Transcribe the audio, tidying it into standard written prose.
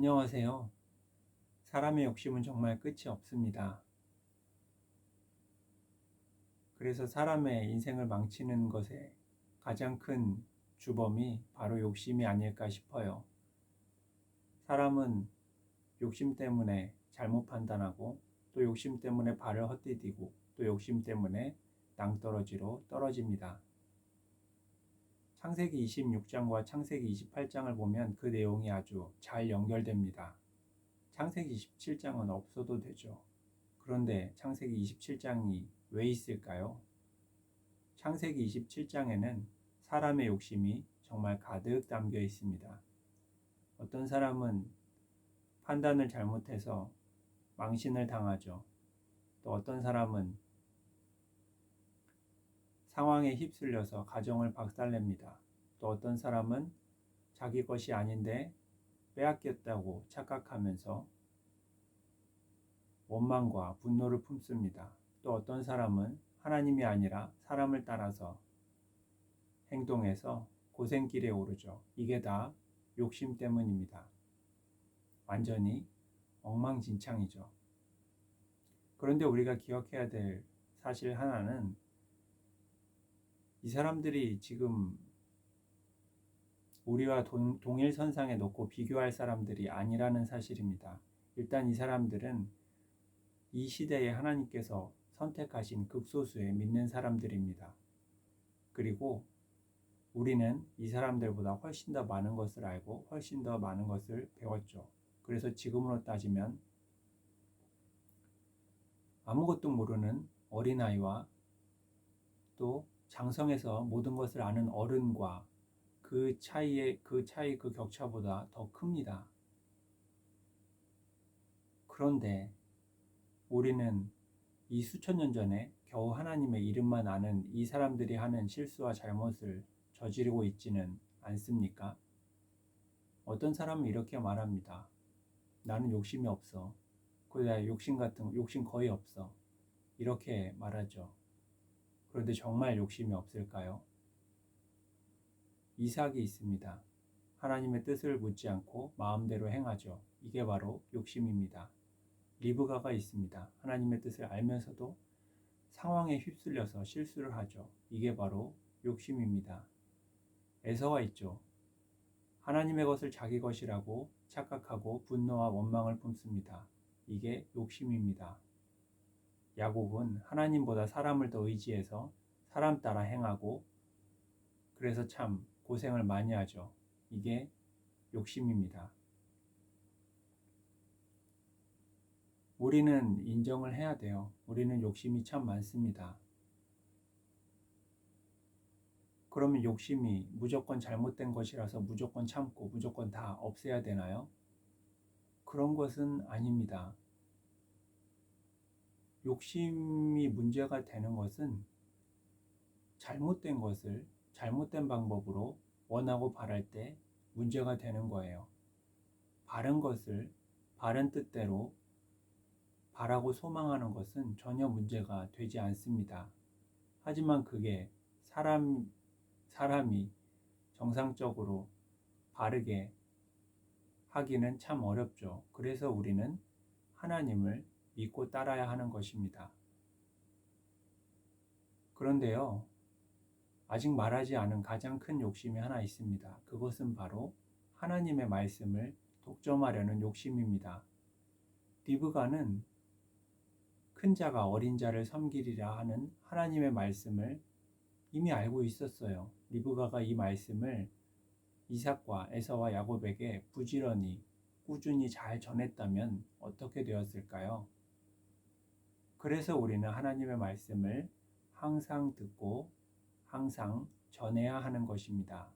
안녕하세요. 사람의 욕심은 정말 끝이 없습니다. 그래서 사람의 인생을 망치는 것에 가장 큰 주범이 바로 욕심이 아닐까 싶어요. 사람은 욕심 때문에 잘못 판단하고 또 욕심 때문에 발을 헛디디고 또 욕심 때문에 낭떠러지로 떨어집니다. 창세기 26장과 창세기 28장을 보면 그 내용이 아주 잘 연결됩니다. 창세기 27장은 없어도 되죠. 그런데 창세기 27장이 왜 있을까요? 창세기 27장에는 사람의 욕심이 정말 가득 담겨 있습니다. 어떤 사람은 판단을 잘못해서 망신을 당하죠. 또 어떤 사람은 상황에 휩쓸려서 가정을 박살냅니다. 또 어떤 사람은 자기 것이 아닌데 빼앗겼다고 착각하면서 원망과 분노를 품습니다. 또 어떤 사람은 하나님이 아니라 사람을 따라서 행동해서 고생길에 오르죠. 이게 다 욕심 때문입니다. 완전히 엉망진창이죠. 그런데 우리가 기억해야 될 사실 하나는 이 사람들이 지금 우리와 동일선상에 놓고 비교할 사람들이 아니라는 사실입니다. 일단 이 사람들은 이 시대에 하나님께서 선택하신 극소수의 믿는 사람들입니다. 그리고 우리는 이 사람들보다 훨씬 더 많은 것을 알고 훨씬 더 많은 것을 배웠죠. 그래서 지금으로 따지면 아무것도 모르는 어린아이와 또 장성에서 모든 것을 아는 어른과 그 격차보다 더 큽니다. 그런데 우리는 이 수천 년 전에 겨우 하나님의 이름만 아는 이 사람들이 하는 실수와 잘못을 저지르고 있지는 않습니까? 어떤 사람은 이렇게 말합니다. 나는 욕심이 없어. 그래, 욕심 거의 없어. 이렇게 말하죠. 그런데 정말 욕심이 없을까요? 이삭이 있습니다. 하나님의 뜻을 묻지 않고 마음대로 행하죠. 이게 바로 욕심입니다. 리브가가 있습니다. 하나님의 뜻을 알면서도 상황에 휩쓸려서 실수를 하죠. 이게 바로 욕심입니다. 에서가 있죠. 하나님의 것을 자기 것이라고 착각하고 분노와 원망을 품습니다. 이게 욕심입니다. 야곱은 하나님보다 사람을 더 의지해서 사람 따라 행하고 그래서 참 고생을 많이 하죠. 이게 욕심입니다. 우리는 인정을 해야 돼요. 우리는 욕심이 참 많습니다. 그러면 욕심이 무조건 잘못된 것이라서 무조건 참고 무조건 다 없애야 되나요? 그런 것은 아닙니다. 욕심이 문제가 되는 것은 잘못된 것을 잘못된 방법으로 원하고 바랄 때 문제가 되는 거예요. 바른 것을 바른 뜻대로 바라고 소망하는 것은 전혀 문제가 되지 않습니다. 하지만 그게 사람이 정상적으로 바르게 하기는 참 어렵죠. 그래서 우리는 하나님을 믿고 따라야 하는 것입니다. 그런데요, 아직 말하지 않은 가장 큰 욕심이 하나 있습니다. 그것은 바로 하나님의 말씀을 독점하려는 욕심입니다. 리브가는 큰 자가 어린 자를 섬기리라 하는 하나님의 말씀을 이미 알고 있었어요. 리브가가 이 말씀을 이삭과 에서와 야곱에게 부지런히 꾸준히 잘 전했다면 어떻게 되었을까요? 그래서 우리는 하나님의 말씀을 항상 듣고 항상 전해야 하는 것입니다.